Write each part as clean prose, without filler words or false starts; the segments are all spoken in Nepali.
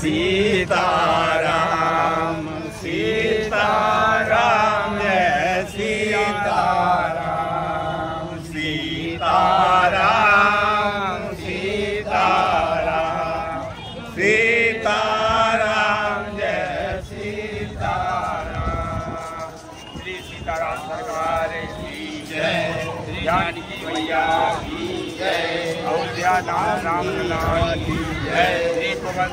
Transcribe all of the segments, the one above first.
सीताराम सीताराम जय सीताराम सीताराम सीताराम सीताराम जय सीताराम। श्री सीताराम सरकार की जय, श्री जानकी मैया की जय, अयोध्या धाम रामलला की जय, श्री पवन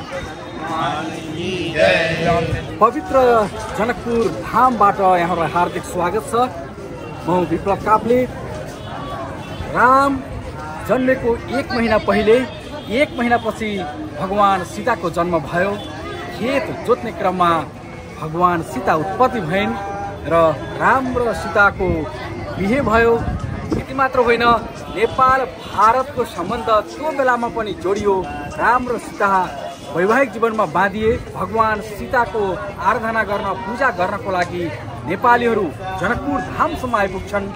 की जय। पवित्र जनकपुर धामबाट यहाँलाई हार्दिक स्वागत छ। म विप्लव काफ्ले। राम जन्मेको 1 महिना पहिले 1 महिनापछि भगवान सीताको जन्म भयो। खेत जोत्ने क्रममा भगवान सीता उत्पत्ति भइन् र राम र सीताको बिहे भयो। यति मात्र होइन, नेपाल भारतको सम्बन्ध त्यो बेलामा पनि जोडियो। राम र सीता वैवाहिक जीवनमा बाँधिए। भगवान सीताको आराधना गर्न, पूजा गर्नको लागि नेपालीहरू जनकपुर धामसम्म आइपुग्छन्।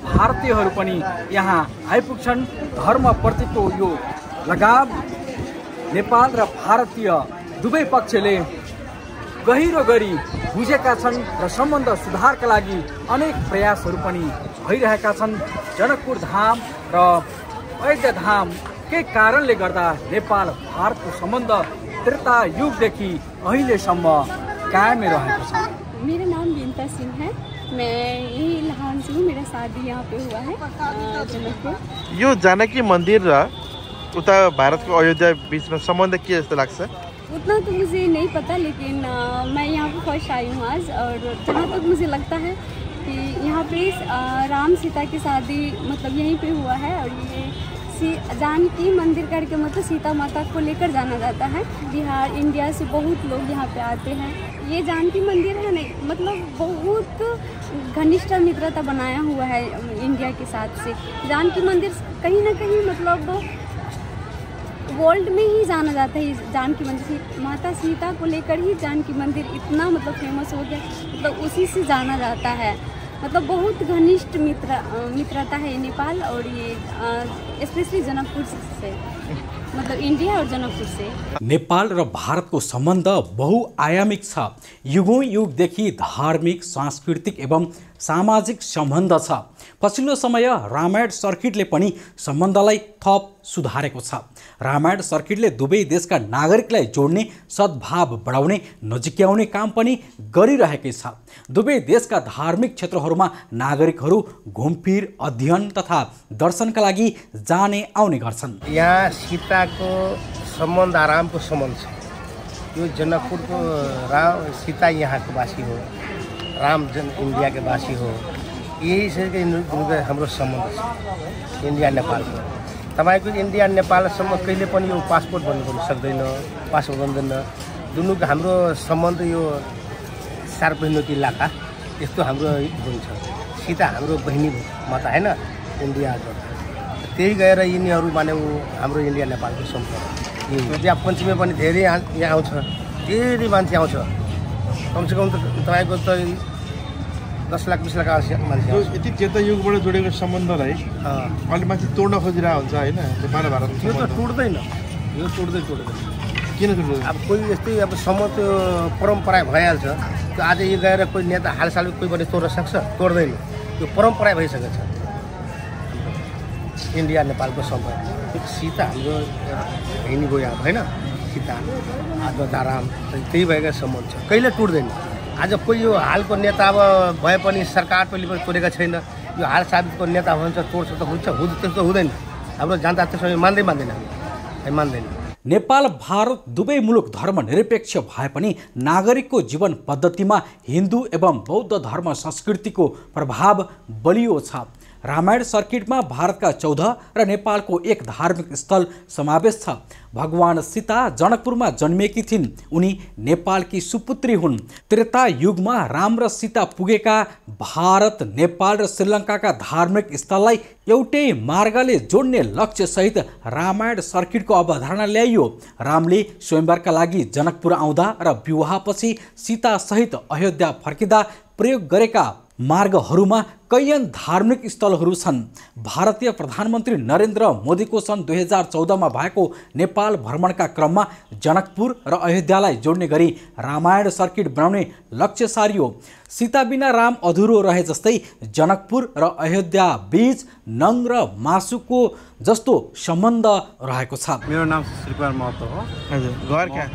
भारतीयहरू पनि यहाँ आइपुग्छन्। धर्मप्रतिको यो लगाव नेपाल र भारतीय दुवै पक्षले गहिरो गरी बुझेका छन् र सम्बन्ध सुधारका लागि अनेक प्रयासहरू पनि भइरहेका छन्। जनकपुर धाम र अयोध्या धाम के कारणले गर्दा नेपाल भारतको सम्बन्ध त्रेता युगदेखि अहिलेसम्म कायमै रहेको छ। मेरा नाम बिन्ता सिंह है। मैं यही लहान से हूँ। मेरा शादी यहाँ पे हुआ है जनकपुर। यो जानकी मन्दिर र उता भारतको अयोध्या बीचमा सम्बन्ध के जस्तो लाग्छ? उतना तो मुझे नहीं पता, लेकिन मैं यहाँ पे फर्स्ट आई हूँ आज। और जहाँ तक मुझे लगता है कि यहाँ पे राम सीता की शादी मतलब यहीं पे हुआ है। और ये जानकी मंदिर करके मतलब सीता माता को लेकर जाना जाता है। बिहार इंडिया से बहुत लोग यहाँ पे आते हैं। ये जानकी मंदिर है नहीं, मतलब बहुत घनिष्ठ मित्रता बनाया हुआ है इंडिया के साथ से। जानकी मंदिर कहीं ना कहीं मतलब वर्ल्ड में ही जाना जाता है। जानकी मंदिर माता सीता को लेकर ही जानकी मंदिर इतना मतलब फेमस हो गया, मतलब उसी से जाना जाता है। मतलब बहुत घनिष्ठ मित्रता है नेपाल और ये स्पेशली जनकपुर से, मतलब इंडिया और जनकपुर से। नेपाल र भारतको सम्बन्ध बहुआयामिक छ। युगौं युगदेखि धार्मिक, सांस्कृतिक एवं सामाजिक सम्बन्ध छ। पछिल्लो समय रामायण सर्किटले पनि सम्बन्धलाई थप सुधारेको छ। रामायण सर्किटले दुवै देशका नागरिकलाई जोड्ने, सद्भाव बढाउने, नजिक्याउने काम पनि गरिरहेकै छ। दुवै देशका धार्मिक क्षेत्रहरूमा नागरिकहरू घुमफिर, अध्ययन तथा दर्शनका लागि जाने आउने गर्छन्। यहाँ सीताको सम्बन्ध रामको सम्बन्ध छ। यो जनकपुरको राम सीता यहाँको वासी हो, राम इंडिया के वासी हो। यही से हाम्रो सम्बन्ध छ इन्डिया नेपालको। तपाईको इन्डिया नेपालसम्म कहिले पनि यो पासपोर्ट बन्नु सक्दैन, पासपोर्ट बन्दैन। दुनुको हाम्रो सम्बन्ध यो सार्वजनिक इलाका यस्तो हाम्रो हुन्छ। सीता हाम्रो बहिनी माता हैन इन्डियाको। त्यही गएर यिनीहरू माने हाम्रो इन्डिया नेपालको सम्बन्ध। बिहा पञ्चमी पनि धेरै यहाँ आउँछ, धेरै मान्छे आउँछ। कमसेकम तपाईको त 10 लाख 20 लाख मान्छे आउँछ। यति त्रेता युगबाट जोडेको सम्बन्धलाई अलि माथि तोड्न खोजिरहेको हुन्छ हैन नेपाल भारत। यो त टुट्दैन, यो टुट्दैन। किन टुट्दैन? अब कोही यस्तै अब सम्म त्यो परम्परा भइहाल्छ। त्यो आज यो गएर कोही नेता हालसाल कोही पनि तोड्न सक्छ? तोड्दैन। त्यो परम्परा भइसकेको छ इन्डिया नेपालको सम्बन्ध। सीता हाम्रो हिँडी गयो अब हैन, सीता आत्मधाराम त्यही भएका सम्बन्ध छ, कहिले टुट्दैन। आज कोही यो हालको नेता अब भए पनि सरकार पनि तोडेका छैन। यो हाल साबितको नेता हुन्छ तोड्छ त हुन्छ, त्यस्तो हुँदैन। हाम्रो जनता त्यसो मान्दैन। नेपाल भारत दुवै मुलुक धर्मनिरपेक्ष भए पनि नागरिकको जीवन पद्धतिमा हिन्दू एवं बौद्ध धर्म संस्कृतिको प्रभाव बलियो छ। रामायण सर्किटमा भारतका 14 र नेपालको 1 धार्मिक स्थल समावेश छ। भगवान सीता जनकपुरमा जन्मेकी थिइन्। उनी नेपालकी सुपुत्री हुन्। त्रेता युगमा राम र सीता पुगेका भारत, नेपाल र श्रीलङ्काका धार्मिक स्थललाई एउटै मार्गले जोड्ने लक्ष्य सहित रामायण सर्किटको अवधारणा ल्याइयो। रामले स्वयंवरका लागि जनकपुर आउँदा र विवाहपछि सीता सहित अयोध्या फर्किँदा प्रयोग गरेका मार्गहरूमा कैयन धार्मिक स्थलहरू छन्। भारतीय प्रधानमन्त्री नरेन्द्र मोदीको सन् 2014मा भएको नेपाल भ्रमणका क्रममा जनकपुर र अयोध्यालाई जोड्ने गरी रामायण सर्किट बनाउने लक्ष्य सारियो। सीता बिना राम अधुरो रहे जस्तै जनकपुर र अयोध्या बीच नङ र मासुको जस्तो सम्बन्ध रहेको छ। मेरो नाम श्री कुमार महतो हो। हजुर, घर क्या?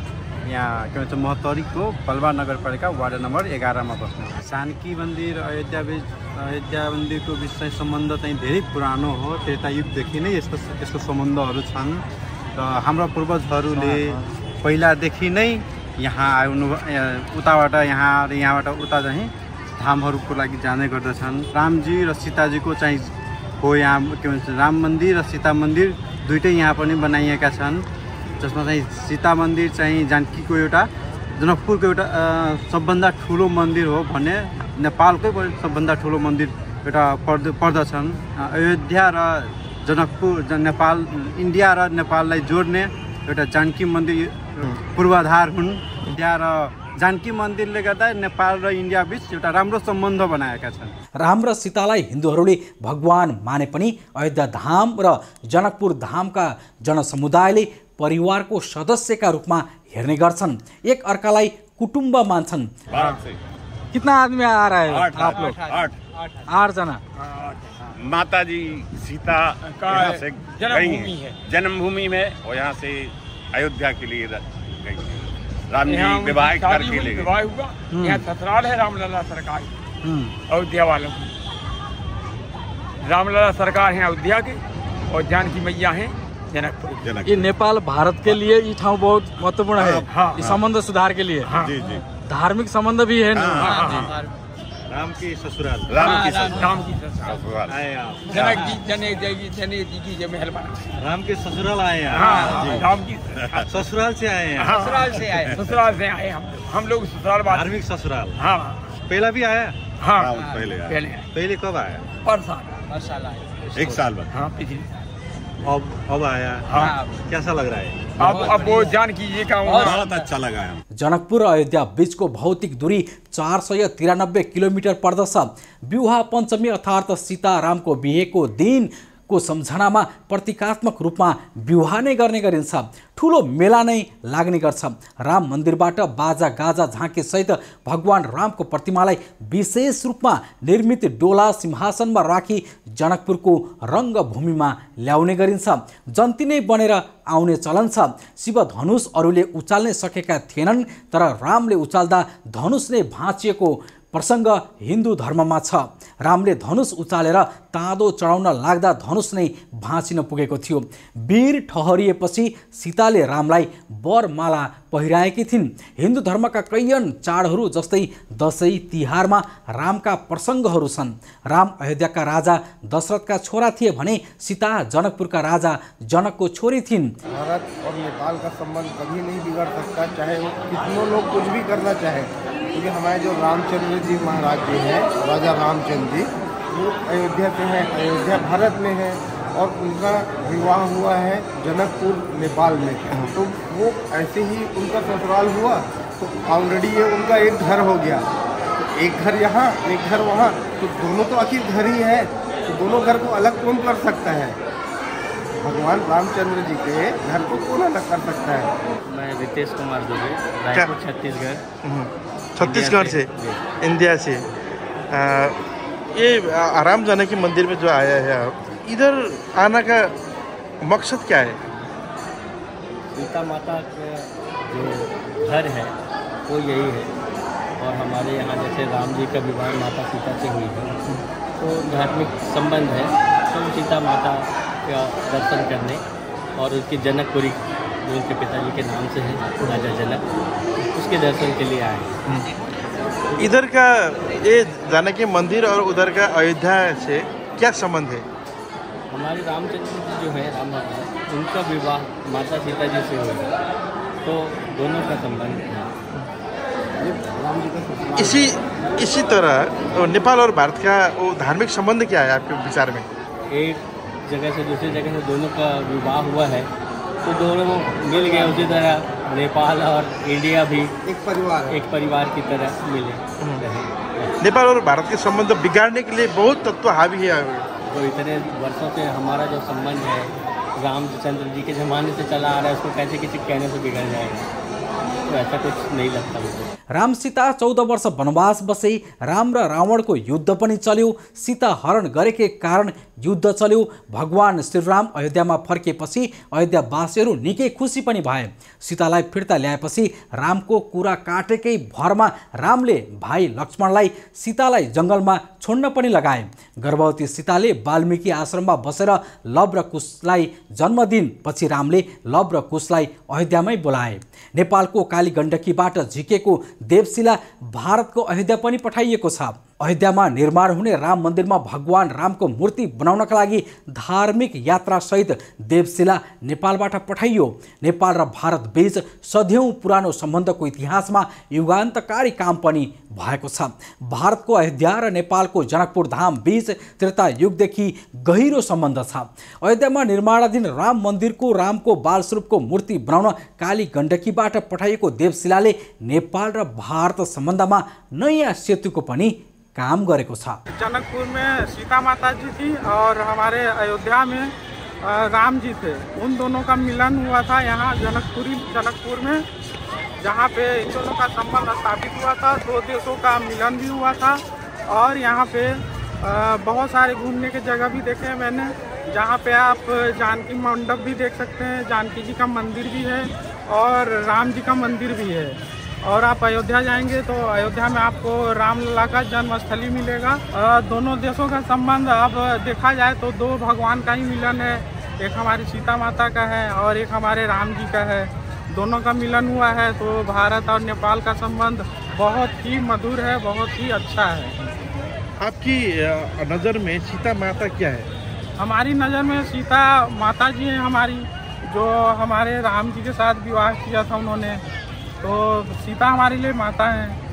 यहाँ के भन्छ महतौरीको पलवा नगरपालिका वार्ड नम्बर 11 मा बस्नु। जानकी मन्दिर अयोध्या मन्दिरको बिच चाहिँ सम्बन्ध चाहिँ धेरै पुरानो हो। त्रेता युगदेखि नै यसको सम्बन्धहरू छन् र हाम्रो पूर्वजहरूले पहिलादेखि नै यहाँ आउनु उताबाट यहाँबाट उता चाहिँ धामहरूको लागि जाने गर्दछन्। रामजी र सीताजीको चाहिँ हो यहाँ के भन्छ राम मन्दिर र सीता मन्दिर दुइटै यहाँ पनि बनाइएका छन्, जसमा चाहिँ सीता मन्दिर चाहिँ जानकीको एउटा जनकपुरको एउटा सबभन्दा ठुलो मन्दिर हो भने नेपालकै सबभन्दा ठुलो मन्दिर एउटा पर्दछन्। अयोध्या र जनकपुर नेपाल इन्डिया र नेपाललाई जोड्ने एउटा जानकी मन्दिर पूर्वाधार हुन्। इन्डिया र जानकी मन्दिरले गर्दा नेपाल र इन्डिया बीच एउटा राम्रो सम्बन्ध बनाएका छन्। राम र सीतालाई हिन्दूहरूले भगवान माने पनि अयोध्या धाम र जनकपुर धामका जनसमुदायले परिवारको सदस्यका रूपमा हेर्ने गर्छन्, एक अर्कालाई कुटुम्ब मान्छन्। कितना आदमी आ रहा है आप लोग? 8 जना। माता जी सीता यहाँ से गई है जन्मभूमि में, और यहाँ से अयोध्या के लिए गई। राम जी विवाह करके ले विवाह हुआ। यहाँ ससुराल है रामलला सरकार अयोध्या वालों की। रामलला सरकार है अयोध्या के और जानकी मैया है जनकपुर। ये नेपाल भारत के लिए ये ठाउँ बहुत महत्वपूर्ण है। ये संबंध सुधार के लिए जी जी धार्मिक संबंध भी है। राम की ससुराल राम की ससुराल जनक जी की जो महल बना। राम के ससुराल आए हैं। हाँ, राम की ससुराल से आए हैं। ससुराल से आए हम लोग ससुराल धार्मिक ससुराल। हाँ, पहला भी आया। हाँ, पहले कब आया? पर साल आया। 1 साल बाद। हाँ, पिछले अब आया। हाँ, कैसा लग रहा है? अब वो जानकी जी का बहुत अच्छा लगा है। जनकपुर र अयोध्या बीचको भौतिक दूरी 493 किलोमिटर पर्दछ। विवाह पञ्चमी अर्थात् सीतारामको बिहेको दिनको सम्झनामा प्रतीकात्मक रूपमा विवाह नै गर्ने गरिन्छ। ठुलो मेला नै लाग्ने गर्छ। राम मन्दिरबाट बाजा गाजा झाँके सहित भगवान रामको प्रतिमालाई विशेष रूपमा निर्मित डोला सिंहासनमा राखी जनकपुरको रङ्गभूमिमा ल्याउने गरिन्छ। जन्ती नै बनेर आउने चलन छ। शिव धनुष अरूले उचाल्नै सकेका थिएनन्, तर रामले उचाल्दा धनुष नै भाँचिएको प्रसङ्ग हिन्दू धर्ममा छ। रामले धनुष उचालेर ताँदो चढाउन लाग्दा धनुष नै भाँचिन पुगेको थियो। वीर ठहरिएपछि सीताले रामलाई वरमाला पहिराएकी थिइन्। हिन्दू धर्मका कैयन चाडहरू जस्तै दसैँ तिहारमा रामका प्रसङ्गहरू छन्। राम अयोध्याका राजा दशरथका छोरा थिए भने सीता जनकपुरका राजा जनकको छोरी थिइन्। भारत और नेपाल का संबंध कभी नहीं बिगड़ सकता, चाहे वो कितनों लोग कुछ भी करना चाहे, क्योंकि हमारे जो रामचंद्र जी महाराज जी हैं, राजा रामचंद्र जी, वो अयोध्या से हैं, अयोध्या भारत में है और उनका विवाह हुआ है जनकपुर नेपाल में। तो वो ऐसे ही उनका ससुराल हुआ तो ऑलरेडी ये उनका एक घर हो गया। तो एक घर यहाँ एक घर वहाँ, तो दोनों तो आखिर घर ही है, तो दोनों घर को अलग कौन कर सकता है? भगवान रामचंद्र जी के घर को कौन अलग कर सकता है? मैं रितेश कुमार दुबे, रायपुर छत्तीसगढ़ से इंडिया से। ये राम जानकी मंदिर में जो आया है, इधर आने का मकसद क्या है? सीता माता का जो घर है वो यही है, और हमारे यहाँ जैसे राम जी का विवाह माता सीता से हुई है, तो धार्मिक संबंध है। तो सीता माता का दर्शन करने और उसकी जनकपुरी जो उनके पिताजी के नाम से है राजा जनक, उसके दर्शन के लिए आए। इधर का ये जानकी मंदिर और उधर का अयोध्या से क्या संबंध है? हमारे रामचंद्र जी जो है राम भगवान, उनका विवाह माता सीता जी से हुआ, तो दोनों का संबंध है। इसी तरह नेपाल और भारत का वो धार्मिक संबंध क्या है आपके विचार में? एक जगह से दूसरी जगह से दोनों का विवाह हुआ है, तो दोनों मिल गए। उसी तरह नेपाल और इंडिया भी एक परिवार की तरह मिले रहे। नेपाल और भारत के संबंध बिगाड़ने के लिए बहुत तत्व हावी है। तो इतने वर्षों से हमारा जो संबंध है रामचंद्र जी के ज़माने से चला आ रहा है, उसको कैसे किसी कहने से बिगड़ जाएगा, तो ऐसा कुछ नहीं लगता मुझे। राम सीता 14 वर्ष वनवास बसे, राम र रावणको युद्ध पनि चल्यो, सीता हरण गरेकै कारण युद्ध चल्यो। भगवान श्रीराम अयोध्यामा फर्किएपछि अयोध्यावासीहरू निकै खुसी पनि भए। सीतालाई फिर्ता ल्याएपछि रामको कुरा काटेकै भरमा रामले भाइ लक्ष्मणलाई सीतालाई जङ्गलमा छोड्न पनि लगाए। गर्भवती सीताले वाल्मीकि आश्रममा बसेर लव र कुशलाई जन्म दिनपछि रामले लव र कुशलाई अयोध्यामै बोलाए। नेपालको काली गण्डकीबाट झिकेको देवशिला भारतको अयोध्या पनि पठाइएको छ। अयोध्यामा निर्माण हुने राम मन्दिरमा भगवान रामको मूर्ति बनाउनका लागि धार्मिक यात्रा सहित देवशिला नेपालबाट पठाइयो। नेपाल र भारत बीच सदियौं पुरानो सम्बन्धको इतिहासमा युगान्तकारी काम पनि भएको छ। भारतको अयोध्या र नेपालको जनकपुर धाम बीच त्रेता युगदेखि गहिरो सम्बन्ध छ। अयोध्यामा निर्माणाधीन राम मन्दिरको रामको बालस्वरूपको मूर्ति बनाउन काली गण्डकीबाट पठाइएको देवशिलाले नेपाल र भारत सम्बन्धमा नयाँ सेतुको पनि काम गरेको छ। जनकपुर में सीता माता जी थी और हमारे अयोध्या में राम जी थे। उन दोनों का मिलन हुआ था यहाँ जनकपुर में, जहाँ पे इन दोनों का संबंध स्थापित हुआ था। दो देशों का मिलन भी हुआ था और यहाँ पे बहुत सारे घूमने के जगह भी देखे हैं मैंने, जहाँ पे आप जानकी मंडप भी देख सकते हैं, जानकी जी का मंदिर भी है और राम जी का मंदिर भी है। और आप अयोध्या जाएंगे तो अयोध्या में आपको रामलला का जन्मस्थली मिलेगा। दोनों देशों का संबंध अब देखा जाए तो दो भगवान का ही मिलन है, एक हमारी सीता माता का है और एक हमारे राम जी का है। दोनों का मिलन हुआ है तो भारत और नेपाल का संबंध बहुत ही मधुर है, बहुत ही अच्छा है। आपकी नज़र में सीता माता क्या है? हमारी नज़र में सीता माता जी हैं हमारी, जो हमारे राम जी के साथ विवाह किया था उन्होंने, तो सीता हमारे लिए माता हैं।